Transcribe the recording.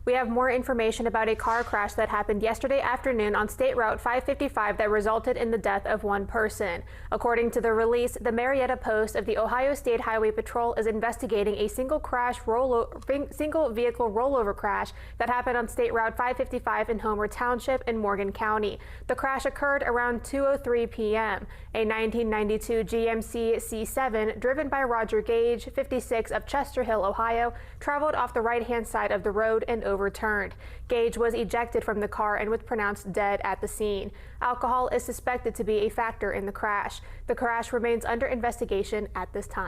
We have more information about a car crash that happened yesterday afternoon on State Route 555 that resulted in the death of one person. According to the release, the Marietta Post of the Ohio State Highway Patrol is investigating a single vehicle rollover crash that happened on State Route 555 in Homer Township in Morgan County. The crash occurred around 2:03 p.m. A 1992 GMC C7 driven by Roger Gage, 56 of Chester Hill, Ohio, traveled off the right-hand side of the road and overturned. Gage was ejected from the car and was pronounced dead at the scene. Alcohol is suspected to be a factor in the crash. The crash remains under investigation at this time.